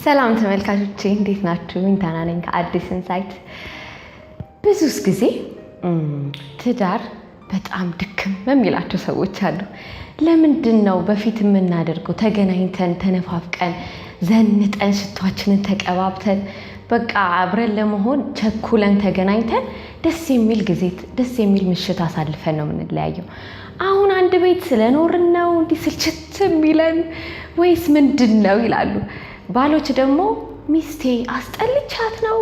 ሰላም ተመልካቾቼ እንዴት ናችሁ? እንታና ነኝ ከአዲስ ኢንሳይት። ብዙስ ጊዜ ትዳር በጣም ድክም የሚላቸው ሰዎች አሉ። ለምንድን ነው በፊት የምናደርገው ተገናኝተን ተነፋፍቀን ዘንጠን ሽቷችንን ተቀባብተን በቃ አብረን ለመሆን ቸኩለን ተገናኝተን ደስ የሚል ጊዜ ደስ የሚል ምሽት አሳልፈን ነው የምንለያየው። አሁን አንድ ቤት ስለኖርን ነው እንዲህ ስልችት የሚለን ወይስ ምንድን ነው ይላሉ። ባሎች ደግሞ ሚስቴ አስጠልቻት ነው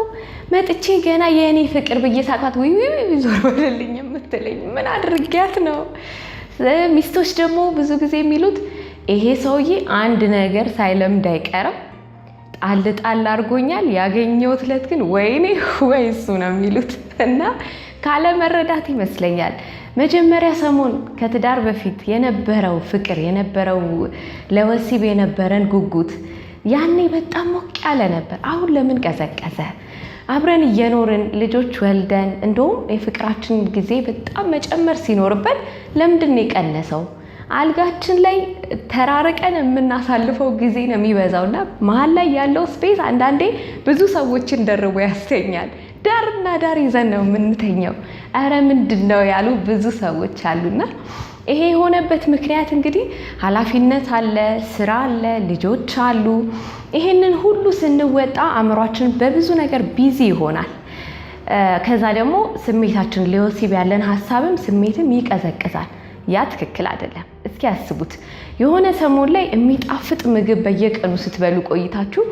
መጥቼ ገና የኔ ፍቅር በየሳቃት ወይ ዞር በልልኝ የምትለኝ ምን አድርጊያት ነው። ሚስቶች ደግሞ ብዙ ጊዜ የሚሉት ይሄ ሰውዬ አንድ ነገር ሳይለምድ አይቀርም፣ ጣል ጣል አድርጎኛል፣ ያገኘሁት ዕለት ግን ወይኔ ወይ እሱ ነው የሚሉት። እና ካለ መረዳት ይመስለኛል መጀመሪያ ሰሞን ከትዳር በፊት የነበረው ፍቅር የነበረው ለወሲብ የነበረን ጉጉት ያኔ በጣም ሞቅ ያለ ነበር። አሁን ለምን ቀዘቀዘ? አብረን እየኖርን ልጆች ወልደን እንደውም የፍቅራችን ጊዜ በጣም መጨመር ሲኖርበት ለምንድን ነው የቀነሰው? አልጋችን ላይ ተራርቀን የምናሳልፈው ጊዜ ነው የሚበዛውና መሀል ላይ ያለው ስፔስ አንዳንዴ ብዙ ሰዎችን ደርቦ ያስተኛል። ዳርና ዳር ይዘን ነው የምንተኛው። አረ ምንድን ነው ያሉ ብዙ ሰዎች አሉና ይሄ የሆነበት ምክንያት እንግዲህ ኃላፊነት አለ፣ ስራ አለ፣ ልጆች አሉ። ይሄንን ሁሉ ስንወጣ አእምሯችን በብዙ ነገር ቢዚ ይሆናል። ከዛ ደግሞ ስሜታችን ለወሲብ ያለን ሀሳብም ስሜትም ይቀዘቅዛል። ያ ትክክል አይደለም። እስኪ ያስቡት፣ የሆነ ሰሞን ላይ የሚጣፍጥ ምግብ በየቀኑ ስትበሉ ቆይታችሁ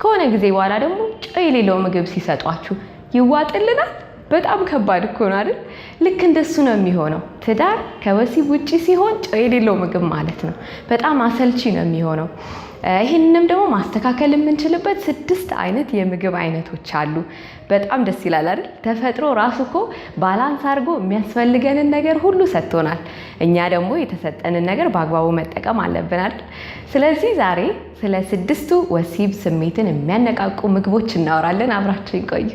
ከሆነ ጊዜ በኋላ ደግሞ ጨው የሌለው ምግብ ሲሰጧችሁ ይዋጥልናል? በጣም ከባድ እኮ ነው አይደል? ልክ እንደሱ ነው የሚሆነው። ትዳር ከወሲብ ውጪ ሲሆን ጨው የሌለው ምግብ ማለት ነው። በጣም አሰልቺ ነው የሚሆነው። ይህንንም ደግሞ ማስተካከል የምንችልበት 6 አይነት የምግብ አይነቶች አሉ። በጣም ደስ ይላል አይደል? ተፈጥሮ ራሱ እኮ ባላንስ አድርጎ የሚያስፈልገንን ነገር ሁሉ ሰጥቶናል። እኛ ደግሞ የተሰጠንን ነገር በአግባቡ መጠቀም አለብን አይደል? ስለዚህ ዛሬ ስለ 6ቱ ወሲብ ስሜትን የሚያነቃቁ ምግቦች እናወራለን። አብራችሁ ይቆዩ።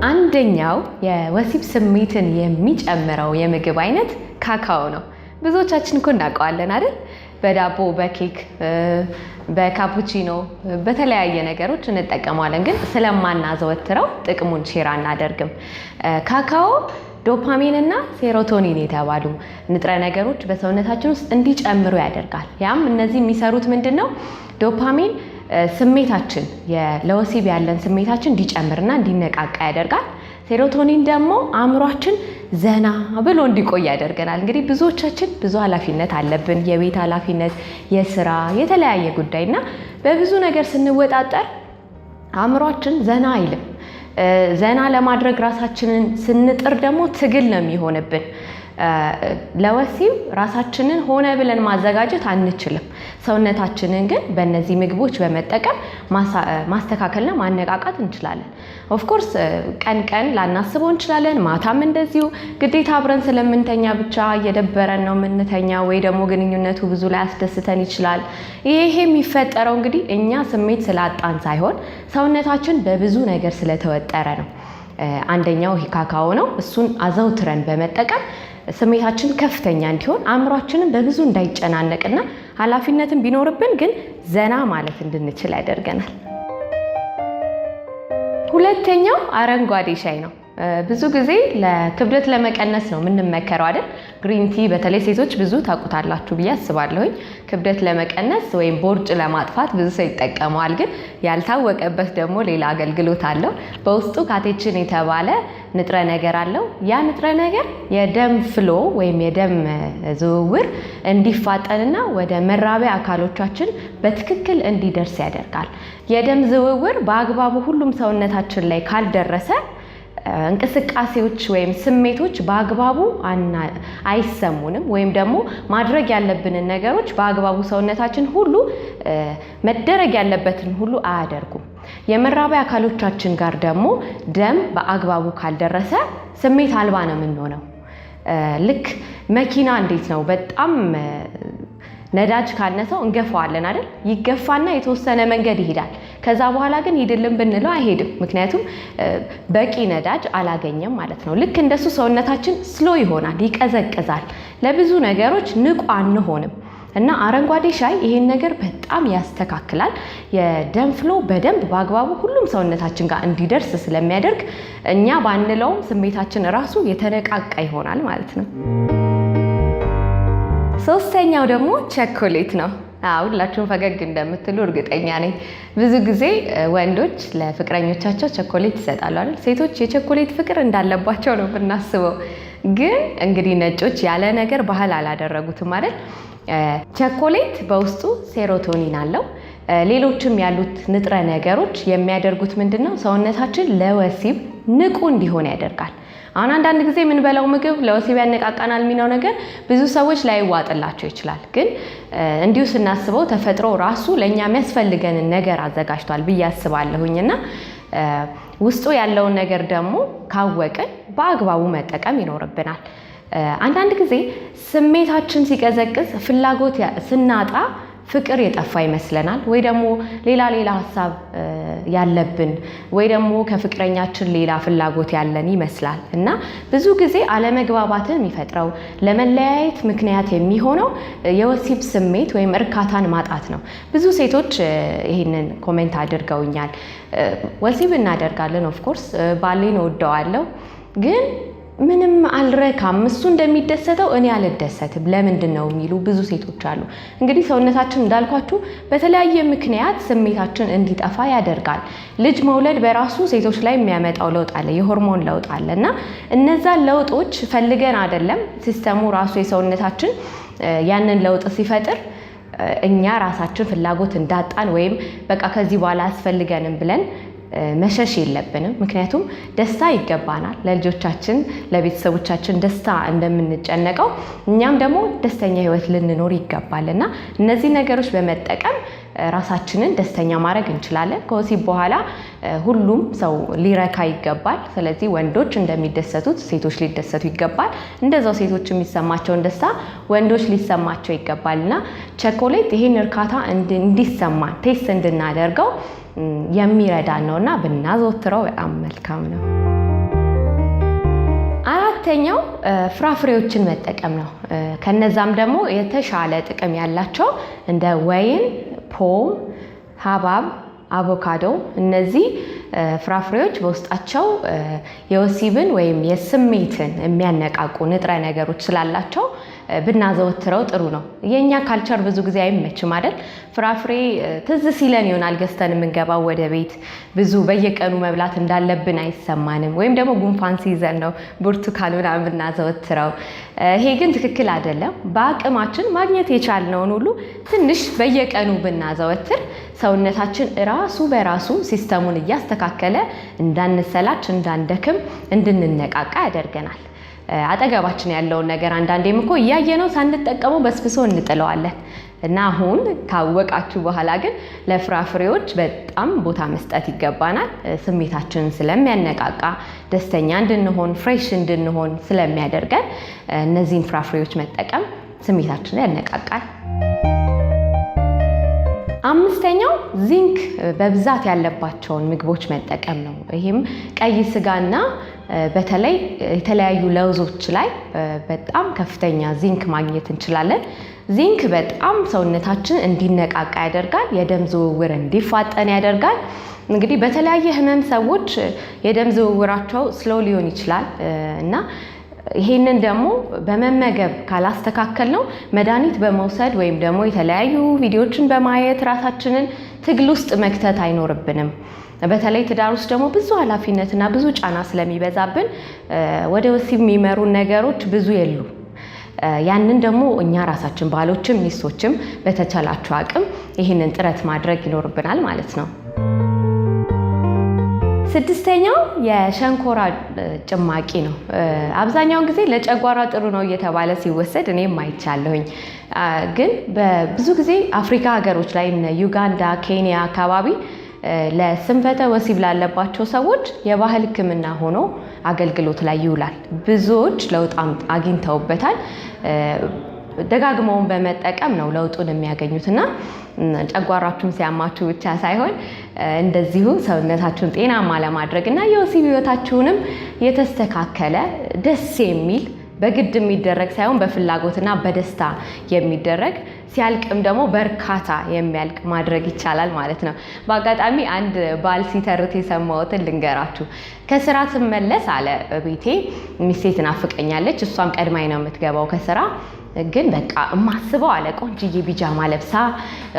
አንደኛው የወሲብ ስሜትን የሚጨምረው የምግብ አይነት ካካኦ ነው። ብዙዎቻችን እኮ እናውቀዋለን አይደል? በዳቦ፣ በኬክ፣ በካፑቺኖ በተለያየ ነገሮች እንጠቀመዋለን፣ ግን ስለማናዘወትረው ጥቅሙን ሼር አናደርግም። ካካኦ ዶፓሚን እና ሴሮቶኒን የተባሉ ንጥረ ነገሮች በሰውነታችን ውስጥ እንዲጨምሩ ያደርጋል። ያም እነዚህ የሚሰሩት ምንድን ነው? ዶፓሚን ስሜታችን ለወሲብ ያለን ስሜታችን እንዲጨምርና እንዲነቃቃ ያደርጋል። ሴሮቶኒን ደግሞ አእምሯችን ዘና ብሎ እንዲቆይ ያደርገናል። እንግዲህ ብዙዎቻችን ብዙ ኃላፊነት አለብን፣ የቤት ኃላፊነት፣ የስራ፣ የተለያየ ጉዳይና በብዙ ነገር ስንወጣጠር አእምሯችን ዘና አይልም። ዘና ለማድረግ ራሳችንን ስንጥር ደግሞ ትግል ነው የሚሆንብን። ለወሲብ ራሳችንን ሆነ ብለን ማዘጋጀት አንችልም። ሰውነታችንን ግን በእነዚህ ምግቦች በመጠቀም ማስተካከልና ማነቃቃት እንችላለን። ኦፍኮርስ ቀን ቀን ላናስበው እንችላለን። ማታም እንደዚሁ ግዴታ አብረን ስለምንተኛ ብቻ እየደበረን ነው የምንተኛ፣ ወይ ደግሞ ግንኙነቱ ብዙ ላይ ያስደስተን ይችላል። ይሄ የሚፈጠረው እንግዲህ እኛ ስሜት ስላጣን ሳይሆን ሰውነታችን በብዙ ነገር ስለተወጠረ ነው። አንደኛው ይሄ ካካኦ ነው። እሱን አዘውትረን በመጠቀም ስሜታችን ከፍተኛ እንዲሆን አእምሯችንን በብዙ እንዳይጨናነቅና ኃላፊነትን ቢኖርብን ግን ዘና ማለት እንድንችል ያደርገናል። ሁለተኛው አረንጓዴ ሻይ ነው። ብዙ ጊዜ ለክብደት ለመቀነስ ነው የምንመከረው አይደል? ግሪን ቲ በተለይ ሴቶች ብዙ ታውቁታላችሁ ብዬ አስባለሁኝ። ክብደት ለመቀነስ ወይም ቦርጭ ለማጥፋት ብዙ ሰው ይጠቀመዋል። ግን ያልታወቀበት ደግሞ ሌላ አገልግሎት አለው። በውስጡ ካቴችን የተባለ ንጥረ ነገር አለው። ያ ንጥረ ነገር የደም ፍሎ ወይም የደም ዝውውር እንዲፋጠንና ወደ መራቢያ አካሎቻችን በትክክል እንዲደርስ ያደርጋል። የደም ዝውውር በአግባቡ ሁሉም ሰውነታችን ላይ ካልደረሰ እንቅስቃሴዎች ወይም ስሜቶች በአግባቡ አይሰሙንም፣ ወይም ደግሞ ማድረግ ያለብንን ነገሮች በአግባቡ ሰውነታችን ሁሉ መደረግ ያለበትን ሁሉ አያደርጉም። የመራቢያ አካሎቻችን ጋር ደግሞ ደም በአግባቡ ካልደረሰ ስሜት አልባ ነው የምንሆነው። ልክ መኪና እንዴት ነው በጣም ነዳጅ ካነሰው እንገፋዋለን አይደል? ይገፋና የተወሰነ መንገድ ይሄዳል። ከዛ በኋላ ግን ሂድልን ብንለው አይሄድም። ምክንያቱም በቂ ነዳጅ አላገኘም ማለት ነው። ልክ እንደሱ ሰውነታችን ስሎ ይሆናል፣ ይቀዘቅዛል። ለብዙ ነገሮች ንቁ አንሆንም። እና አረንጓዴ ሻይ ይሄን ነገር በጣም ያስተካክላል። የደም ፍሎ በደንብ በአግባቡ ሁሉም ሰውነታችን ጋር እንዲደርስ ስለሚያደርግ እኛ ባንለውም ስሜታችን ራሱ የተነቃቃ ይሆናል ማለት ነው። ሶስተኛው ደግሞ ቸኮሌት ነው። ሁላችሁም ፈገግ እንደምትሉ እርግጠኛ ነኝ። ብዙ ጊዜ ወንዶች ለፍቅረኞቻቸው ቸኮሌት ይሰጣሉ አይደል? ሴቶች የቸኮሌት ፍቅር እንዳለባቸው ነው የምናስበው። ግን እንግዲህ ነጮች ያለ ነገር ባህል አላደረጉትም አይደል? ቸኮሌት በውስጡ ሴሮቶኒን አለው። ሌሎችም ያሉት ንጥረ ነገሮች የሚያደርጉት ምንድነው? ሰውነታችን ለወሲብ ንቁ እንዲሆን ያደርጋል። አሁን አንዳንድ ጊዜ የምንበላው ምግብ ለወሲብ ያነቃቃናል የሚለው ነገር ብዙ ሰዎች ላይዋጥላቸው ይችላል። ግን እንዲሁ ስናስበው ተፈጥሮ ራሱ ለእኛ የሚያስፈልገንን ነገር አዘጋጅቷል ብዬ አስባለሁኝና ውስጡ ያለውን ነገር ደግሞ ካወቅን በአግባቡ መጠቀም ይኖርብናል። አንዳንድ ጊዜ ስሜታችን ሲቀዘቅዝ፣ ፍላጎት ስናጣ ፍቅር የጠፋ ይመስለናል፣ ወይ ደግሞ ሌላ ሀሳብ ያለብን፣ ወይ ደግሞ ከፍቅረኛችን ሌላ ፍላጎት ያለን ይመስላል እና ብዙ ጊዜ አለመግባባትን የሚፈጥረው ለመለያየት ምክንያት የሚሆነው የወሲብ ስሜት ወይም እርካታን ማጣት ነው። ብዙ ሴቶች ይሄንን ኮሜንት አድርገውኛል። ወሲብ እናደርጋለን፣ ኦፍ ኮርስ ባሌን እወደዋለሁ፣ ግን ምንም አልረካም፣ እሱ እንደሚደሰተው እኔ አልደሰትም፣ ለምንድን ነው የሚሉ ብዙ ሴቶች አሉ። እንግዲህ ሰውነታችን እንዳልኳችሁ በተለያየ ምክንያት ስሜታችን እንዲጠፋ ያደርጋል። ልጅ መውለድ በራሱ ሴቶች ላይ የሚያመጣው ለውጥ አለ፣ የሆርሞን ለውጥ አለ እና እነዛ ለውጦች ፈልገን አይደለም፣ ሲስተሙ ራሱ የሰውነታችን ያንን ለውጥ ሲፈጥር እኛ ራሳችን ፍላጎት እንዳጣን ወይም በቃ ከዚህ በኋላ አስፈልገንም ብለን መሸሽ የለብንም። ምክንያቱም ደስታ ይገባናል። ለልጆቻችን ለቤተሰቦቻችን ደስታ እንደምንጨነቀው እኛም ደግሞ ደስተኛ ህይወት ልንኖር ይገባል እና እነዚህ ነገሮች በመጠቀም ራሳችንን ደስተኛ ማድረግ እንችላለን። ከወሲብ በኋላ ሁሉም ሰው ሊረካ ይገባል። ስለዚህ ወንዶች እንደሚደሰቱት ሴቶች ሊደሰቱ ይገባል። እንደዛው ሴቶች የሚሰማቸውን ደስታ ወንዶች ሊሰማቸው ይገባል እና ቸኮሌት ይሄን እርካታ እንዲሰማን ቴስት እንድናደርገው የሚረዳን ነውና ብናዘወትረው በጣም መልካም ነው። አራተኛው ፍራፍሬዎችን መጠቀም ነው። ከነዛም ደግሞ የተሻለ ጥቅም ያላቸው እንደ ወይን፣ ፖም፣ ሐብሐብ፣ አቮካዶ እነዚህ ፍራፍሬዎች በውስጣቸው የወሲብን ወይም የስሜትን የሚያነቃቁ ንጥረ ነገሮች ስላላቸው ብናዘወትረው ጥሩ ነው። የኛ ካልቸር ብዙ ጊዜ አይመችም አይደል? ፍራፍሬ ትዝ ሲለን ይሆናል ገዝተን የምንገባው ወደ ቤት። ብዙ በየቀኑ መብላት እንዳለብን አይሰማንም። ወይም ደግሞ ጉንፋን ሲይዘን ነው ብርቱካን ምናምን ብናዘወትረው። ይሄ ግን ትክክል አይደለም። በአቅማችን ማግኘት የቻልነውን ሁሉ ትንሽ በየቀኑ ብናዘወትር ሰውነታችን ራሱ በራሱ ሲስተሙን እያስተካከለ እንዳንሰላች፣ እንዳንደክም፣ እንድንነቃቃ ያደርገናል። አጠገባችን ያለውን ነገር አንዳንዴም እኮ እያየነው ሳንጠቀመው በስብሶ እንጥለዋለን እና አሁን ካወቃችሁ በኋላ ግን ለፍራፍሬዎች በጣም ቦታ መስጠት ይገባናል። ስሜታችንን ስለሚያነቃቃ፣ ደስተኛ እንድንሆን፣ ፍሬሽ እንድንሆን ስለሚያደርገን እነዚህን ፍራፍሬዎች መጠቀም ስሜታችንን ያነቃቃል። አምስተኛው ዚንክ በብዛት ያለባቸውን ምግቦች መጠቀም ነው። ይህም ቀይ ስጋና በተለይ የተለያዩ ለውዞች ላይ በጣም ከፍተኛ ዚንክ ማግኘት እንችላለን። ዚንክ በጣም ሰውነታችን እንዲነቃቃ ያደርጋል፣ የደም ዝውውር እንዲፋጠን ያደርጋል። እንግዲህ በተለያየ ህመም ሰዎች የደም ዝውውራቸው ስሎ ሊሆን ይችላል እና ይሄንን ደግሞ በመመገብ ካላስተካከል ነው መድኃኒት በመውሰድ ወይም ደግሞ የተለያዩ ቪዲዮዎችን በማየት ራሳችንን ትግል ውስጥ መክተት አይኖርብንም። በተለይ ትዳር ውስጥ ደግሞ ብዙ ኃላፊነትና ብዙ ጫና ስለሚበዛብን ወደ ወሲብ የሚመሩ ነገሮች ብዙ የሉ። ያንን ደግሞ እኛ ራሳችን ባሎችም ሚስቶችም በተቻላችሁ አቅም ይህንን ጥረት ማድረግ ይኖርብናል ማለት ነው። ስድስተኛው የሸንኮራ ጭማቂ ነው። አብዛኛውን ጊዜ ለጨጓራ ጥሩ ነው እየተባለ ሲወሰድ እኔም አይቻለሁኝ። ግን በብዙ ጊዜ አፍሪካ ሀገሮች ላይ ዩጋንዳ፣ ኬንያ አካባቢ ለስንፈተ ወሲብ ላለባቸው ሰዎች የባህል ሕክምና ሆኖ አገልግሎት ላይ ይውላል። ብዙዎች ለውጥ አግኝተውበታል። ደጋግመውን በመጠቀም ነው ለውጡን የሚያገኙትና ጨጓራችሁን ሲያማችሁ ብቻ ሳይሆን እንደዚሁ ሰውነታችሁን ጤናማ ለማድረግ እና የወሲብ ህይወታችሁንም የተስተካከለ ደስ የሚል በግድ የሚደረግ ሳይሆን በፍላጎትና በደስታ የሚደረግ ሲያልቅም ደግሞ በርካታ የሚያልቅ ማድረግ ይቻላል ማለት ነው። በአጋጣሚ አንድ ባል ሲተርት የሰማሁትን ልንገራችሁ። ከስራ ስመለስ አለ ቤቴ ሚስቴ ትናፍቀኛለች፣ እሷም ቀድማኝ ነው የምትገባው ከስራ ግን በቃ እማስበው አለ ቆንጅዬ ቢጃማ ለብሳ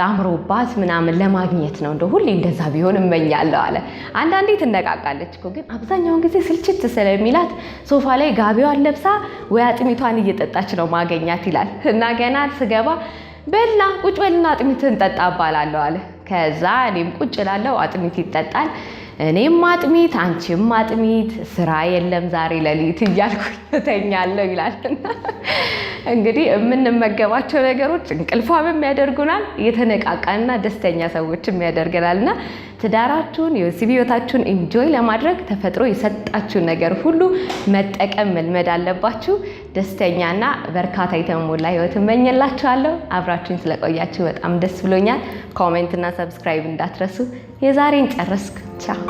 አምሮባት ምናምን ለማግኘት ነው። እንደው ሁሌ እንደዛ ቢሆን እመኛለሁ አለ። አንዳንዴ ትነቃቃለች እኮ ግን አብዛኛውን ጊዜ ስልችት ስለሚላት ሶፋ ላይ ጋቢዋን ለብሳ ወይ አጥሚቷን እየጠጣች ነው ማገኛት ይላል። እና ገና ስገባ በልና ቁጭ በልና አጥሚትን ጠጣ እባላለሁ አለ። ከዛ እኔም ቁጭ እላለሁ፣ አጥሚት ይጠጣል። እኔም አጥሚት አንቺም አጥሚት፣ ስራ የለም ዛሬ ሌሊት እያልኩኝ እተኛለሁ ይላል። እንግዲህ የምንመገባቸው ነገሮች እንቅልፋም ያደርጉናል፣ የተነቃቃንና ደስተኛ ሰዎችም ያደርገናልና ትዳራችሁን የወሲብ ህይወታችሁን ኢንጆይ ለማድረግ ተፈጥሮ የሰጣችሁን ነገር ሁሉ መጠቀም መልመድ አለባችሁ። ደስተኛና በርካታ የተሞላ ህይወት እመኝላችኋለሁ። አብራችሁን ስለቆያችሁ በጣም ደስ ብሎኛል። ኮሜንት እና ሰብስክራይብ እንዳትረሱ። የዛሬን ጨረስኩ። ቻው